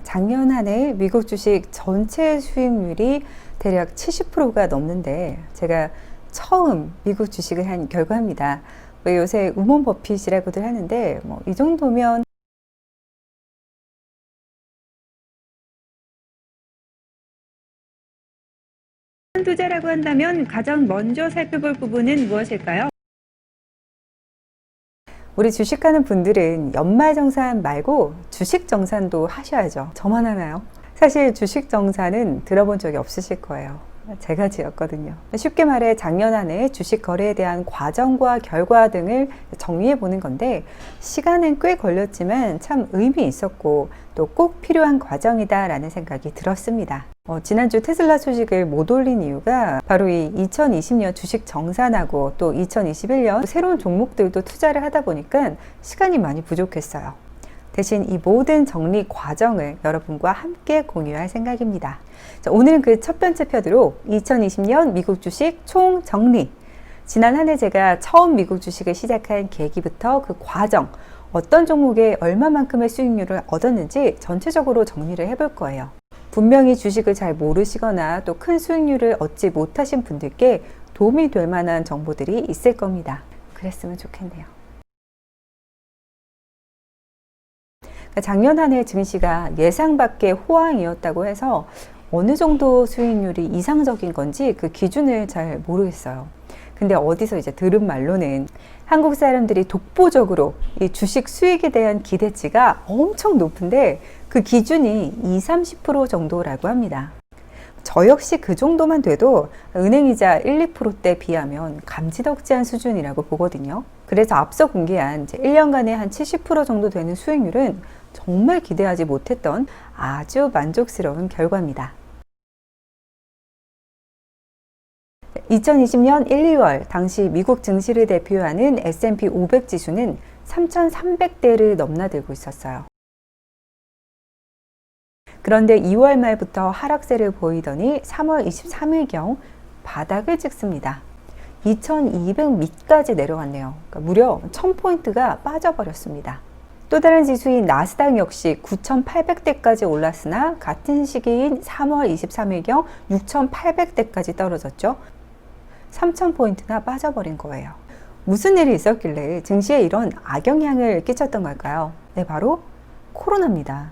작년 한 해 미국 주식 전체 수익률이 대략 70%가 넘는데 제가 처음 미국 주식을 한 결과입니다. 요새 우먼 버핏이라고들 하는데 이 정도면 투자라고 한다면 가장 먼저 살펴볼 부분은 무엇일까요? 우리 주식하는 분들은 연말정산 말고 주식정산도 하셔야죠. 저만 하나요? 사실 주식정산은 들어본 적이 없으실 거예요. 제가 지었거든요. 쉽게 말해 작년 한 해 주식 거래에 대한 과정과 결과 등을 정리해 보는 건데, 시간은 꽤 걸렸지만 참 의미 있었고 또 꼭 필요한 과정이다 라는 생각이 들었습니다. 지난주 테슬라 소식을 못 올린 이유가 바로 이 2020년 주식 정산하고 또 2021년 새로운 종목들도 투자를 하다 보니까 시간이 많이 부족했어요. 대신 이 모든 정리 과정을 여러분과 함께 공유할 생각입니다. 자, 오늘은 그 첫 번째 편으로 2020년 미국 주식 총 정리. 지난 한 해 제가 처음 미국 주식을 시작한 계기부터 그 과정, 어떤 종목에 얼마만큼의 수익률을 얻었는지 전체적으로 정리를 해볼 거예요. 분명히 주식을 잘 모르시거나 또 큰 수익률을 얻지 못하신 분들께 도움이 될 만한 정보들이 있을 겁니다. 그랬으면 좋겠네요. 작년 한 해 증시가 예상 밖의 호황이었다고 해서 어느 정도 수익률이 이상적인 건지 그 기준을 잘 모르겠어요. 근데 어디서 이제 들은 말로는 한국 사람들이 독보적으로 이 주식 수익에 대한 기대치가 엄청 높은데 그 기준이 20-30% 정도라고 합니다. 저 역시 그 정도만 돼도 은행이자 1-2%대 비하면 감지덕지한 수준이라고 보거든요. 그래서 앞서 공개한 1년간에 한 70% 정도 되는 수익률은 정말 기대하지 못했던 아주 만족스러운 결과입니다. 2020년 1, 2월 당시 미국 증시를 대표하는 S&P 500 지수는 3,300대를 넘나들고 있었어요. 그런데 2월 말부터 하락세를 보이더니 3월 23일경 바닥을 찍습니다. 2200 밑까지 내려왔네요. 그러니까 무려 1000포인트가 빠져버렸습니다. 또 다른 지수인 나스닥 역시 9800대까지 올랐으나 같은 시기인 3월 23일경 6800대까지 떨어졌죠. 3000포인트나 빠져버린 거예요. 무슨 일이 있었길래 증시에 이런 악영향을 끼쳤던 걸까요? 네, 바로 코로나입니다.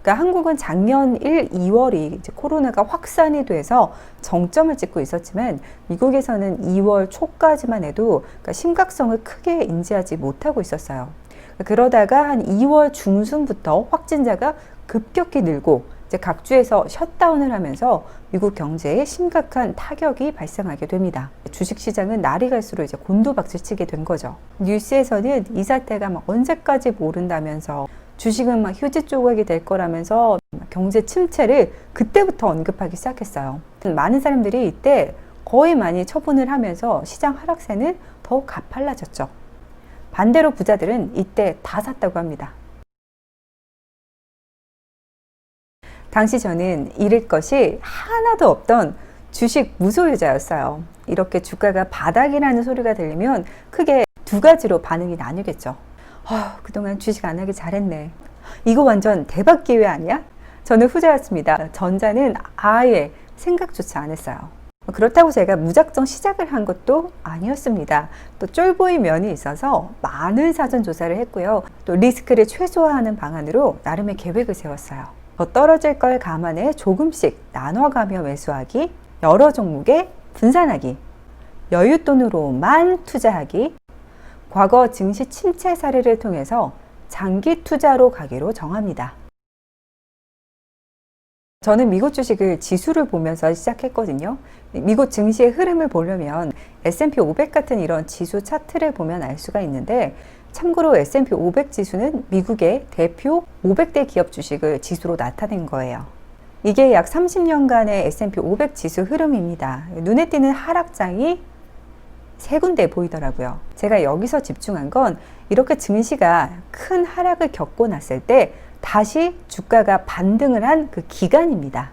그러니까 한국은 작년 1, 2월이 이제 코로나가 확산이 돼서 정점을 찍고 있었지만 미국에서는 2월 초까지만 해도 그러니까 심각성을 크게 인지하지 못하고 있었어요. 그러다가 한 2월 중순부터 확진자가 급격히 늘고 이제 각 주에서 셧다운을 하면서 미국 경제에 심각한 타격이 발생하게 됩니다. 주식시장은 날이 갈수록 이제 곤두박질치게 된 거죠. 뉴스에서는 이 사태가 막 언제까지 모른다면서 주식은 막 휴지 조각이 될 거라면서 경제 침체를 그때부터 언급하기 시작했어요. 많은 사람들이 이때 거의 많이 처분을 하면서 시장 하락세는 더욱 가팔라졌죠. 반대로 부자들은 이때 다 샀다고 합니다. 당시 저는 잃을 것이 하나도 없던 주식 무소유자였어요. 이렇게 주가가 바닥이라는 소리가 들리면 크게 두 가지로 반응이 나뉘겠죠. 그동안 주식 안 하길 잘했네. 이거 완전 대박 기회 아니야? 저는 후자였습니다. 전자는 아예 생각조차 안 했어요. 그렇다고 제가 무작정 시작을 한 것도 아니었습니다. 또 쫄보의 면이 있어서 많은 사전 조사를 했고요. 또 리스크를 최소화하는 방안으로 나름의 계획을 세웠어요. 더 떨어질 걸 감안해 조금씩 나눠가며 매수하기, 여러 종목에 분산하기, 여윳돈으로만 투자하기, 과거 증시 침체 사례를 통해서 장기 투자로 가기로 정합니다. 저는 미국 주식을 지수를 보면서 시작했거든요. 미국 증시의 흐름을 보려면 S&P 500 같은 이런 지수 차트를 보면 알 수가 있는데, 참고로 S&P 500 지수는 미국의 대표 500대 기업 주식을 지수로 나타낸 거예요. 이게 약 30년간의 S&P 500 지수 흐름입니다. 눈에 띄는 하락장이 세 군데 보이더라고요. 제가 여기서 집중한 건 이렇게 증시가 큰 하락을 겪고 났을 때 다시 주가가 반등을 한 그 기간입니다.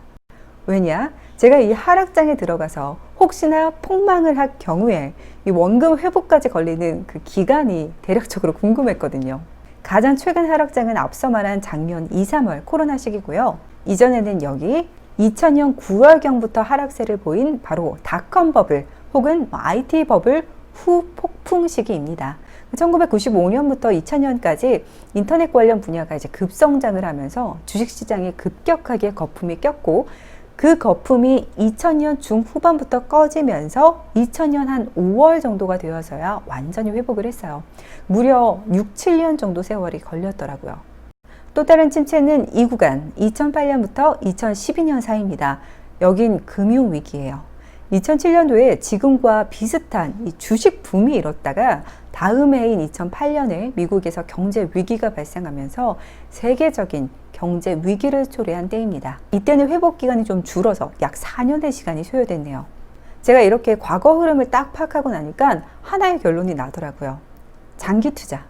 왜냐? 제가 이 하락장에 들어가서 혹시나 폭망을 할 경우에 이 원금 회복까지 걸리는 그 기간이 대략적으로 궁금했거든요. 가장 최근 하락장은 앞서 말한 작년 2, 3월 코로나 시기고요. 이전에는 여기 2000년 9월경부터 하락세를 보인 바로 닷컴 버블 혹은 IT 버블 후 폭풍 시기입니다. 1995년부터 2000년까지 인터넷 관련 분야가 이제 급성장을 하면서 주식시장에 급격하게 거품이 꼈고, 그 거품이 2000년 중후반부터 꺼지면서 2000년 한 5월 정도가 되어서야 완전히 회복을 했어요. 무려 6, 7년 정도 세월이 걸렸더라고요. 또 다른 침체는 이 구간 2008년부터 2012년 사이입니다. 여긴 금융위기예요. 2007년도에 지금과 비슷한 이 주식 붐이 일었다가 다음 해인 2008년에 미국에서 경제 위기가 발생하면서 세계적인 경제 위기를 초래한 때입니다. 이때는 회복 기간이 좀 줄어서 약 4년의 시간이 소요됐네요. 제가 이렇게 과거 흐름을 딱 파악하고 나니까 하나의 결론이 나더라고요. 장기 투자.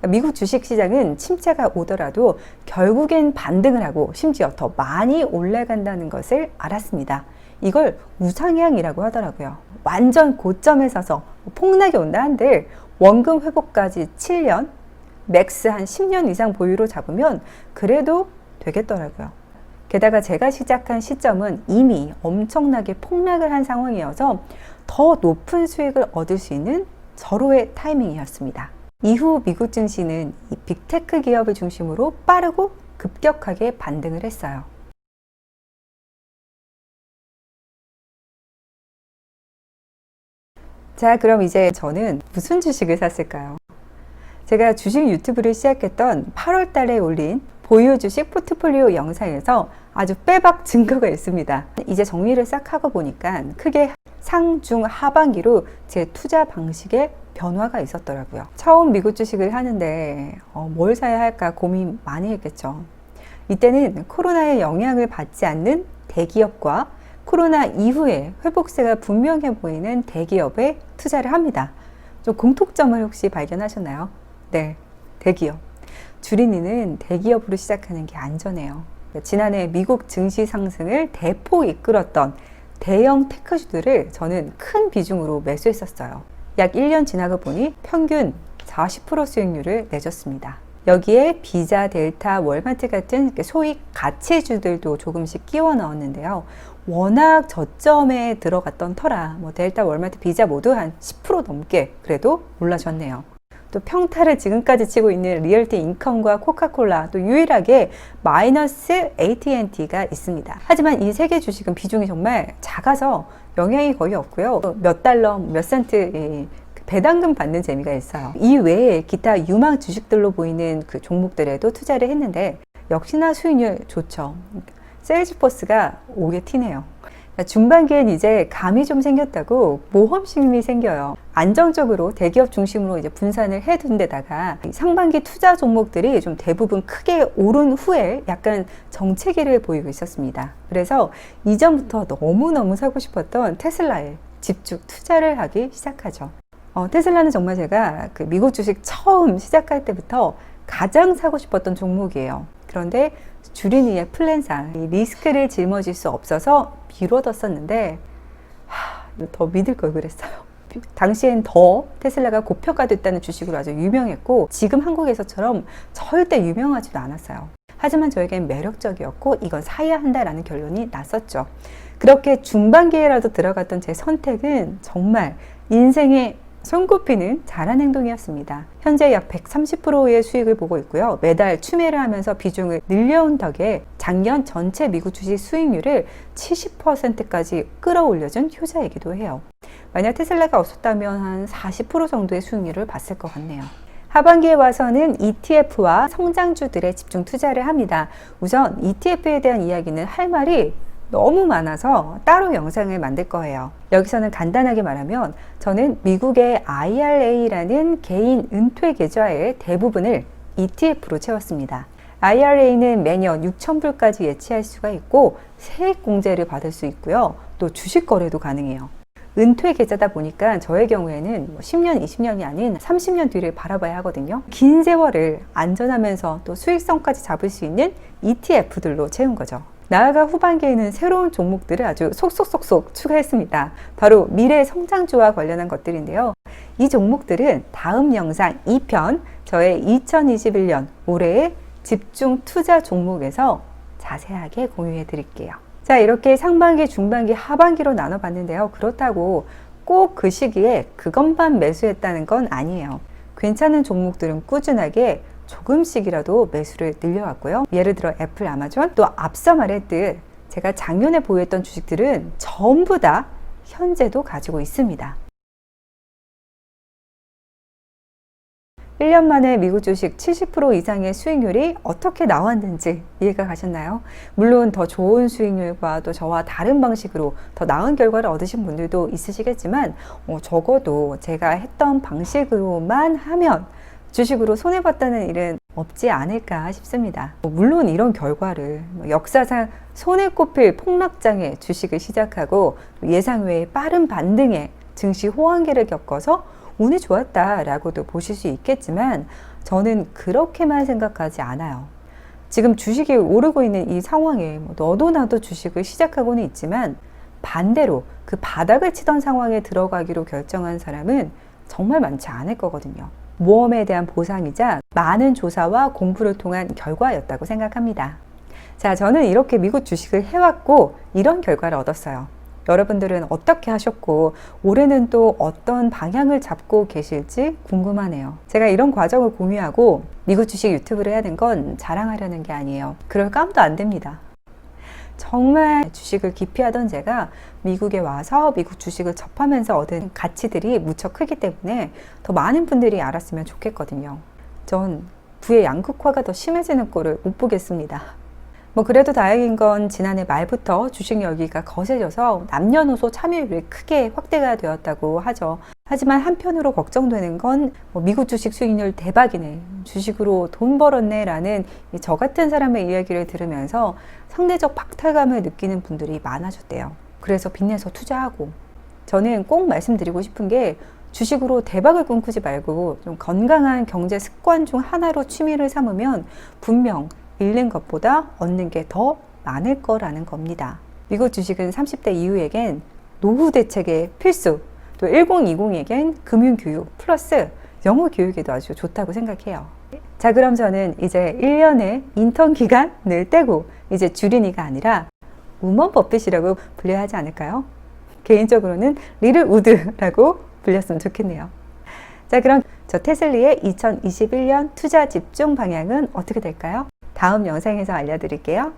미국 주식시장은 침체가 오더라도 결국엔 반등을 하고 심지어 더 많이 올라간다는 것을 알았습니다. 이걸 우상향이라고 하더라고요. 완전 고점에 서서 폭락이 온다 한들 원금 회복까지 7년, 맥스 한 10년 이상 보유로 잡으면 그래도 되겠더라고요. 게다가 제가 시작한 시점은 이미 엄청나게 폭락을 한 상황이어서 더 높은 수익을 얻을 수 있는 절호의 타이밍이었습니다. 이후 미국 증시는 이 빅테크 기업을 중심으로 빠르고 급격하게 반등을 했어요. 자, 그럼 이제 저는 무슨 주식을 샀을까요? 제가 주식 유튜브를 시작했던 8월 달에 올린 보유 주식 포트폴리오 영상에서 아주 빼박 증거가 있습니다. 이제 정리를 싹 하고 보니까 크게 상, 중, 하반기로 제 투자 방식에 변화가 있었더라고요. 처음 미국 주식을 하는데 뭘 사야 할까 고민 많이 했겠죠. 이때는 코로나의 영향을 받지 않는 대기업과 코로나 이후에 회복세가 분명해 보이는 대기업에 투자를 합니다. 좀 공통점을 혹시 발견하셨나요? 네, 대기업. 주린이는 대기업으로 시작하는 게 안전해요. 지난해 미국 증시 상승을 대폭 이끌었던 대형 테크주들을 저는 큰 비중으로 매수했었어요. 약 1년 지나고 보니 평균 40% 수익률을 내줬습니다. 여기에 비자, 델타, 월마트 같은 소위 가치주들도 조금씩 끼워 넣었는데요. 워낙 저점에 들어갔던 터라 델타, 월마트, 비자 모두 한 10% 넘게 그래도 올라줬네요. 또 평타를 지금까지 치고 있는 리얼티 인컴과 코카콜라, 또 유일하게 마이너스 AT&T가 있습니다. 하지만 이 세 개 주식은 비중이 정말 작아서 영향이 거의 없고요. 몇 달러, 몇 센트 배당금 받는 재미가 있어요. 이 외에 기타 유망 주식들로 보이는 그 종목들에도 투자를 했는데 역시나 수익률 좋죠. 세일즈포스가 오게 튀네요. 중반기엔 이제 감이 좀 생겼다고 모험심이 생겨요. 안정적으로 대기업 중심으로 이제 분산을 해둔 데다가 상반기 투자 종목들이 좀 대부분 크게 오른 후에 약간 정체기를 보이고 있었습니다. 그래서 이전부터 너무너무 사고 싶었던 테슬라에 집중 투자를 하기 시작하죠. 테슬라는 정말 제가 그 미국 주식 처음 시작할 때부터 가장 사고 싶었던 종목이에요. 그런데 주린이의 플랜상 이 리스크를 짊어질 수 없어서 미뤄뒀었는데 더 믿을 걸 그랬어요. 당시엔 더 테슬라가 고평가 됐다는 주식으로 아주 유명했고 지금 한국에서처럼 절대 유명하지도 않았어요. 하지만 저에겐 매력적이었고 이건 사야 한다라는 결론이 났었죠. 그렇게 중반기에라도 들어갔던 제 선택은 정말 인생의 손꼽히는 잘한 행동이었습니다. 현재 약 130%의 수익을 보고 있고요. 매달 추매를 하면서 비중을 늘려온 덕에 작년 전체 미국 주식 수익률을 70%까지 끌어올려준 효자이기도 해요. 만약 테슬라가 없었다면 한 40% 정도의 수익률을 봤을 것 같네요. 하반기에 와서는 ETF와 성장주들에 집중 투자를 합니다. 우선 ETF에 대한 이야기는 할 말이 너무 많아서 따로 영상을 만들 거예요. 여기서는 간단하게 말하면 저는 미국의 IRA라는 개인 은퇴 계좌의 대부분을 ETF로 채웠습니다. IRA는 매년 6,000불까지 예치할 수가 있고 세액 공제를 받을 수 있고요. 또 주식 거래도 가능해요. 은퇴 계좌다 보니까 저의 경우에는 10년, 20년이 아닌 30년 뒤를 바라봐야 하거든요. 긴 세월을 안전하면서 또 수익성까지 잡을 수 있는 ETF들로 채운 거죠. 나아가 후반기에는 새로운 종목들을 아주 속속속속 추가했습니다. 바로 미래 성장주와 관련한 것들인데요. 이 종목들은 다음 영상 2편 저의 2021년 올해의 집중 투자 종목에서 자세하게 공유해 드릴게요. 자, 이렇게 상반기, 중반기, 하반기로 나눠봤는데요. 그렇다고 꼭 그 시기에 그것만 매수했다는 건 아니에요. 괜찮은 종목들은 꾸준하게 조금씩이라도 매수를 늘려왔고요. 예를 들어 애플, 아마존, 또 앞서 말했듯 제가 작년에 보유했던 주식들은 전부 다 현재도 가지고 있습니다. 1년 만에 미국 주식 70% 이상의 수익률이 어떻게 나왔는지 이해가 가셨나요? 물론 더 좋은 수익률과 또 저와 다른 방식으로 더 나은 결과를 얻으신 분들도 있으시겠지만 적어도 제가 했던 방식으로만 하면 주식으로 손해봤다는 일은 없지 않을까 싶습니다. 물론 이런 결과를 역사상 손에 꼽힐 폭락장에 주식을 시작하고 예상 외의 빠른 반등에 증시 호황기를 겪어서 운이 좋았다라고도 보실 수 있겠지만 저는 그렇게만 생각하지 않아요. 지금 주식이 오르고 있는 이 상황에 너도 나도 주식을 시작하고는 있지만 반대로 그 바닥을 치던 상황에 들어가기로 결정한 사람은 정말 많지 않을 거거든요. 모험에 대한 보상이자 많은 조사와 공부를 통한 결과였다고 생각합니다. 자, 저는 이렇게 미국 주식을 해왔고 이런 결과를 얻었어요. 여러분들은 어떻게 하셨고 올해는 또 어떤 방향을 잡고 계실지 궁금하네요. 제가 이런 과정을 공유하고 미국 주식 유튜브를 하는 건 자랑하려는 게 아니에요. 그럴 깜도 안 됩니다. 정말 주식을 기피하던 제가 미국에 와서 미국 주식을 접하면서 얻은 가치들이 무척 크기 때문에 더 많은 분들이 알았으면 좋겠거든요. 전 부의 양극화가 더 심해지는 꼴을 못 보겠습니다. 그래도 다행인 건 지난해 말부터 주식 열기가 거세져서 남녀노소 참여율이 크게 확대가 되었다고 하죠. 하지만 한편으로 걱정되는 건 미국 주식 수익률 대박이네, 주식으로 돈 벌었네 라는 저 같은 사람의 이야기를 들으면서 상대적 박탈감을 느끼는 분들이 많아졌대요. 그래서 빚내서 투자하고, 저는 꼭 말씀드리고 싶은 게 주식으로 대박을 꿈꾸지 말고 좀 건강한 경제 습관 중 하나로 취미를 삼으면 분명 잃는 것보다 얻는 게 더 많을 거라는 겁니다. 미국 주식은 30대 이후에겐 노후 대책의 필수, 또 1020에겐 금융교육 플러스 영어 교육에도 아주 좋다고 생각해요. 자, 그럼 저는 이제 1년의 인턴 기간을 떼고 이제 주린이가 아니라 우먼 버핏이라고 불려야 하지 않을까요? 개인적으로는 리를 우드라고 불렸으면 좋겠네요. 자, 그럼 저 테슬리의 2021년 투자 집중 방향은 어떻게 될까요? 다음 영상에서 알려드릴게요.